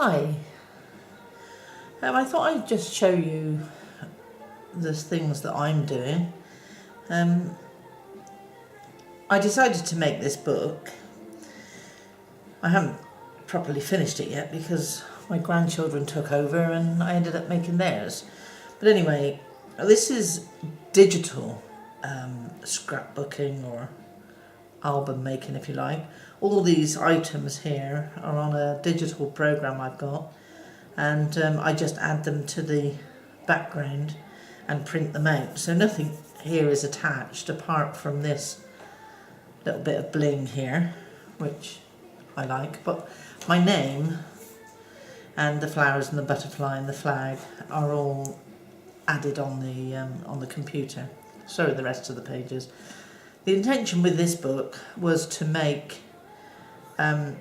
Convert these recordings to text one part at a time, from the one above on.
Hi. I thought I'd just show you the things that I'm doing. I decided to make this book. I haven't properly finished it yet because my grandchildren took over and I ended up making theirs. But anyway, this is digital scrapbooking or album making, if you like. All these items here are on a digital program I've got, and I just add them to the background and print them out. So nothing here is attached apart from this little bit of bling here, which I like. But my name and the flowers and the butterfly and the flag are all added on the computer. So are the rest of the pages. The intention with this book was to make a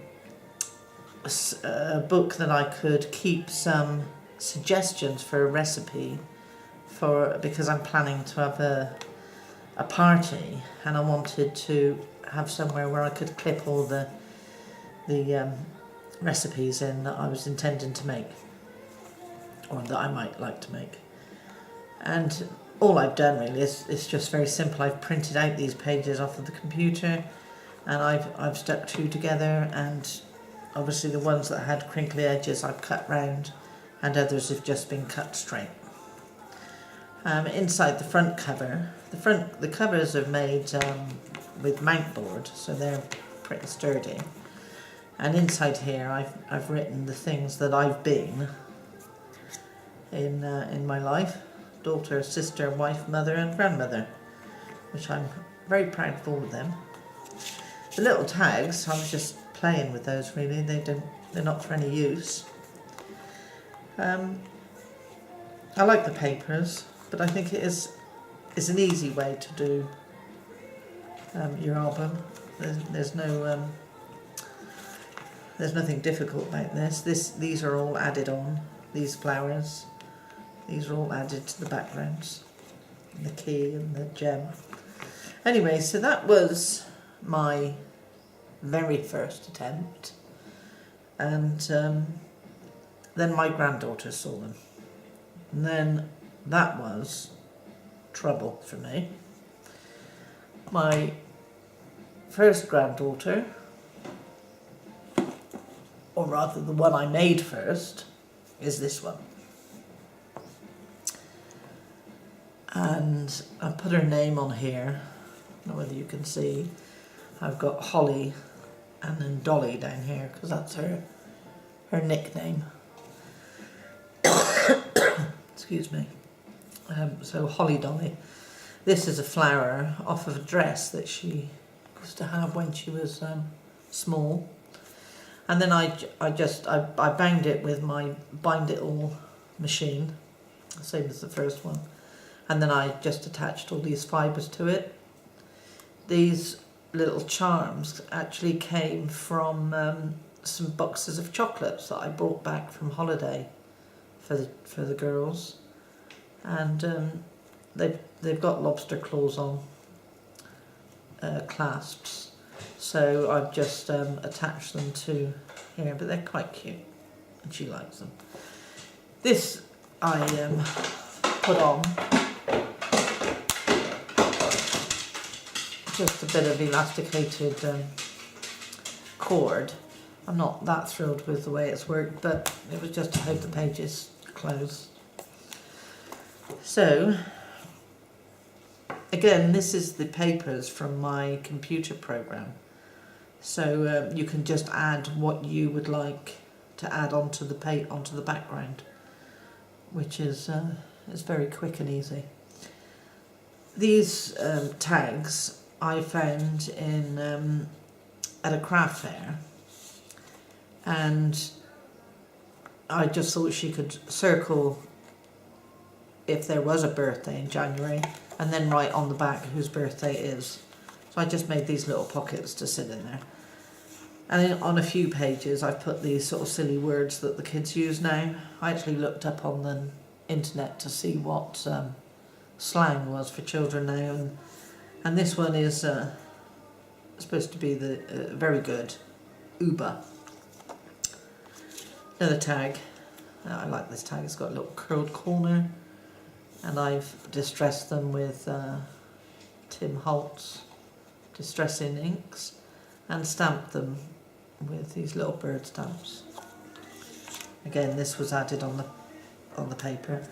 book that I could keep some suggestions for a recipe because I'm planning to have a party, and I wanted to have somewhere where I could clip all the recipes in that I was intending to make, or that I might like to make. And all I've done really is just very simple. I've printed out these pages off of the computer, and I've stuck two together, and obviously the ones that had crinkly edges I've cut round, and others have just been cut straight. Inside the front cover, the covers are made with mount board, so they're pretty sturdy. And inside here I've written the things that I've been in my life: daughter, sister, wife, mother and grandmother, which I'm very proud of all of them. The little tags, I was just playing with those really, they're not for any use. I like the papers, but I think it's an easy way to do your album. There's nothing difficult about this. These are all added on, these flowers. These are all added to the backgrounds, and the key and the gem. Anyway, so that was my very first attempt, and then my granddaughter saw them, and then that was trouble for me. My first granddaughter, or rather the one I made first, is this one. And I put her name on here. I don't know whether you can see. I've got Holly and then Dolly down here because that's her nickname. Excuse me. So Holly Dolly. This is a flower off of a dress that she used to have when she was small. And then I bound it with my bind it all machine, same as the first one. And then I just attached all these fibres to it. These little charms actually came from some boxes of chocolates that I brought back from holiday for the girls, and they've got lobster claws on clasps, so I've just attached them to here. But they're quite cute, and she likes them. This I put on just a bit of elasticated cord. I'm not that thrilled with the way it's worked, but it was just to hold the pages closed. So, again, this is the papers from my computer program. So you can just add what you would like to add onto the background, which is very quick and easy. These tags I found at a craft fair, and I just thought she could circle if there was a birthday in January and then write on the back whose birthday it is. So I just made these little pockets to sit in there. And on a few pages I've put these sort of silly words that the kids use now. I actually looked up on the internet to see what slang was for children now, and this one is supposed to be the very good Uber. Another tag. I like this tag, it's got a little curled corner, and I've distressed them with Tim Holtz distressing inks and stamped them with these little bird stamps. Again, this was added on the paper.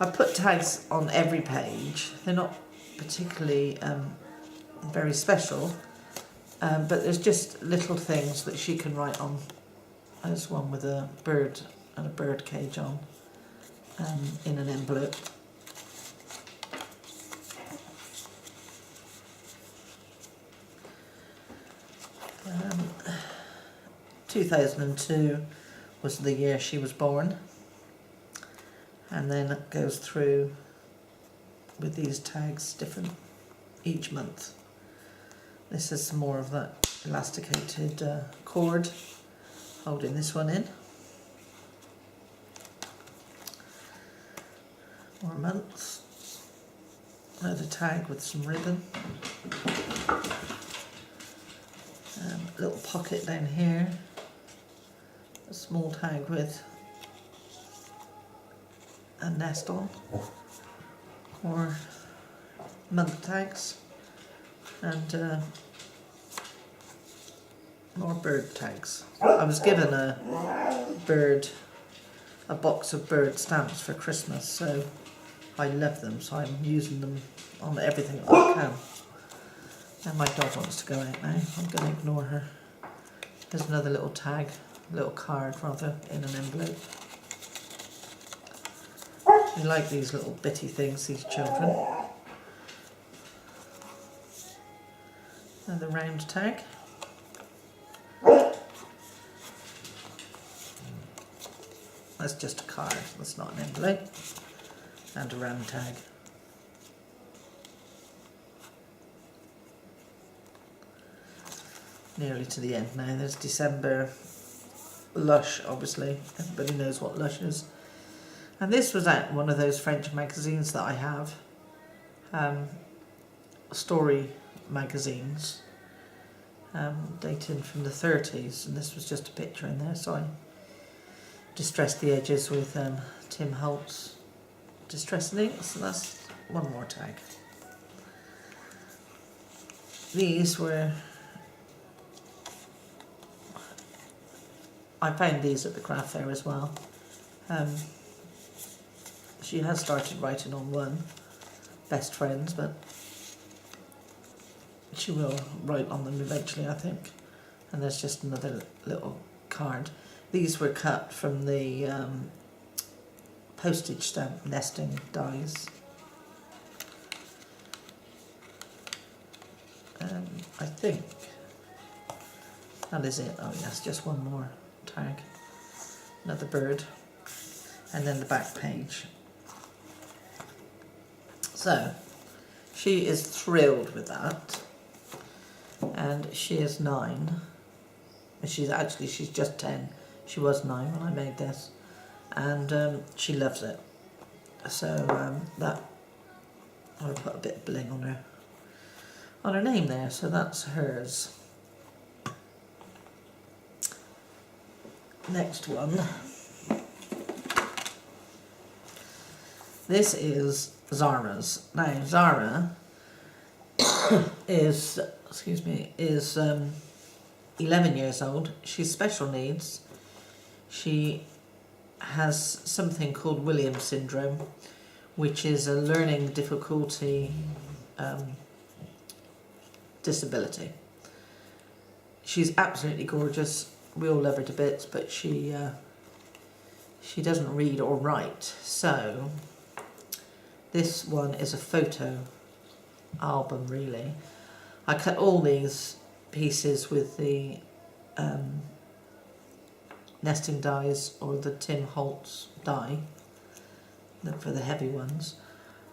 I put tags on every page. They're not particularly very special, but there's just little things that she can write on. There's one with a bird and a bird cage on in an envelope. 2002 was the year she was born, and then it goes through with these tags different each month. This is more of that elasticated cord holding this one in. More months. Another tag with some ribbon. Little pocket down here. A small tag with a nest on. More month tags. And more bird tags. I was given a box of bird stamps for Christmas, so I love them, so I'm using them on everything that I can. And my dog wants to go out now. I'm going to ignore her. There's another little tag, little card rather, in an envelope. They like these little bitty things, these children. And the round tag. That's just a card, that's not an envelope. And a round tag. Nearly to the end now. There's December Lush, obviously. Everybody knows what Lush is. And this was out in one of those French magazines that I have. Story magazines. Dating from the 30s. And this was just a picture in there, so I distressed the edges with Tim Holtz distressing inks, and that's one more tag. These were... I found these at the craft fair as well. She has started writing on one, Best Friends, but she will write on them eventually, I think. And there's just another little card. These were cut from the postage stamp nesting dies. I think that is it. Oh yes, just one more tag. Another bird. And then the back page. So, she is thrilled with that. And she is 9. She's just 10. She was 9 when I made this. And she loves it. So that, I'll put a bit of bling on her name there. So that's hers. Next one. This is Zara's. Now Zara is 11 years old. She's special needs. She has something called Williams syndrome, which is a learning difficulty disability. She's absolutely gorgeous. We all love her to bits, but she doesn't read or write. So this one is a photo album, really. I cut all these pieces with the nesting dies or the Tim Holtz die for the heavy ones.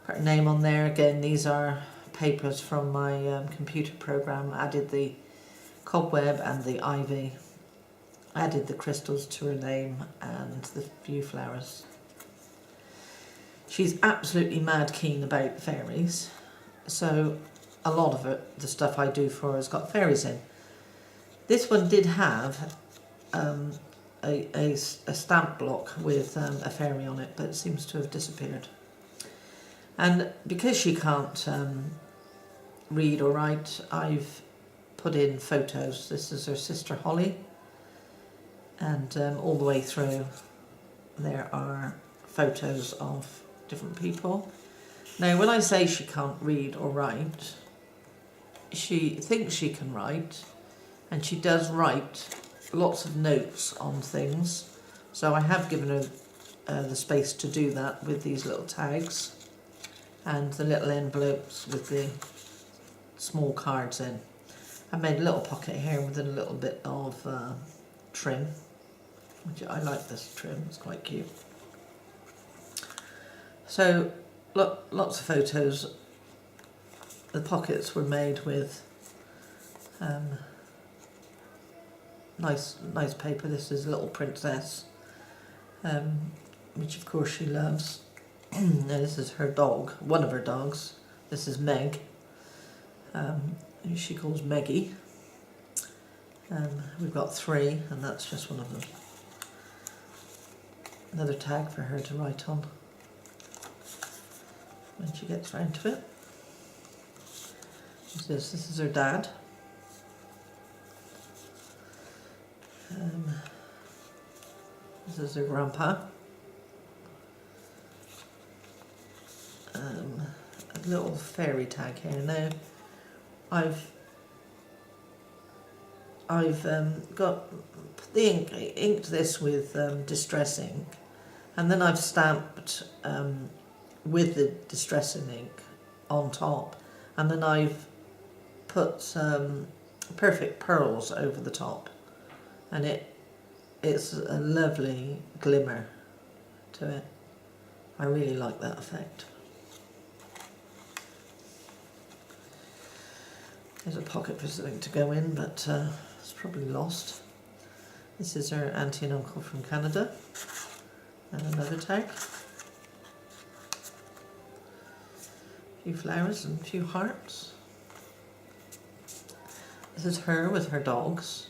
Put her name on there again. These are papers from my computer program. I added the cobweb and the ivy. I added the crystals to her name and the few flowers. She's absolutely mad keen about fairies, so a lot of it, the stuff I do for her has got fairies in. This one did have a a stamp block with a fairy on it, but it seems to have disappeared. And because she can't read or write, I've put in photos. This is her sister Holly, and all the way through there are photos of different people. Now when I say she can't read or write, she thinks she can write, and she does write lots of notes on things, so I have given her the space to do that with these little tags and the little envelopes with the small cards in. I made a little pocket here with a little bit of trim, which I like this trim, it's quite cute. So look, lots of photos. The pockets were made with nice paper. This is a little princess, which of course she loves. Now this is her dog, one of her dogs. This is Meg, who she calls Meggie. We've got 3, and that's just one of them. Another tag for her to write on when she gets round to it. This is her dad. This is her grandpa. A little fairy tag here. Now I've got the inked this with distress ink, and then I've stamped with the distressing ink on top, and then I've put perfect pearls over the top, and it's a lovely glimmer to it. I really like that effect. There's a pocket for something to go in, but it's probably lost. This is her auntie and uncle from Canada, and another tag. A few flowers and a few hearts. This is her with her dogs.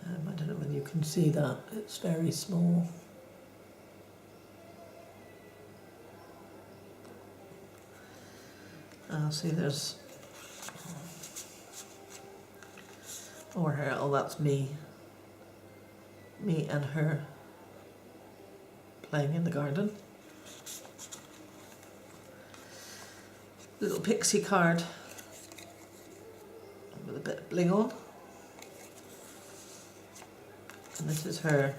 I don't know whether you can see that, it's very small. See, there's more her. Oh, that's me and her playing in the garden. Little pixie card with a bit of bling on. And this is her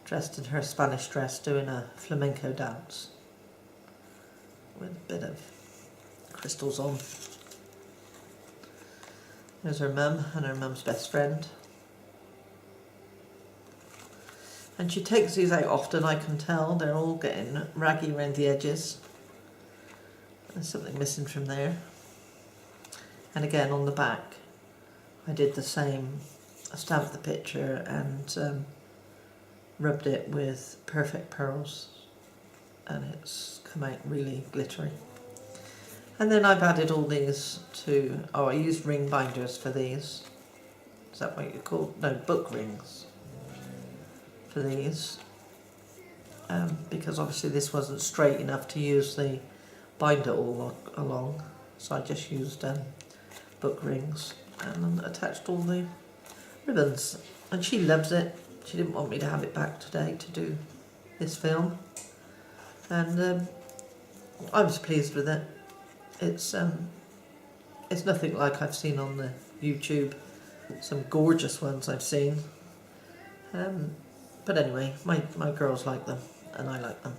dressed in her Spanish dress doing a flamenco dance with a bit of crystals on. There's her mum and her mum's best friend. And she takes these out often, I can tell. They're all getting raggy around the edges. There's something missing from there. And again on the back I did the same. I stamped the picture and rubbed it with perfect pearls, and it's come out really glittery. And then I've added all these to, I used ring binders for these. Is that what you call, no, book rings for these. Because obviously this wasn't straight enough to use the binder all along. So I just used book rings and attached all the ribbons. And she loves it. She didn't want me to have it back today to do this film. And I was pleased with it. It's nothing like I've seen on the YouTube, some gorgeous ones I've seen. But anyway, my girls like them and I like them.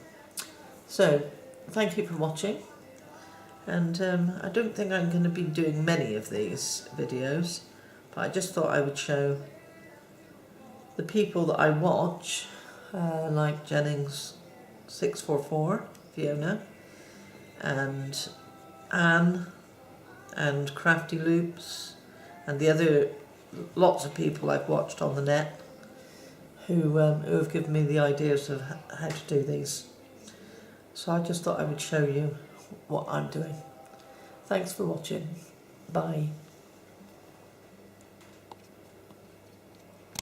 So, thank you for watching. And I don't think I'm going to be doing many of these videos, but I just thought I would show the people that I watch, like Jennings.m4v, Fiona, and Anne, and Crafty Loops, and the other lots of people I've watched on the net who have given me the ideas of how to do these. So I just thought I would show you what I'm doing. Thanks for watching. Bye.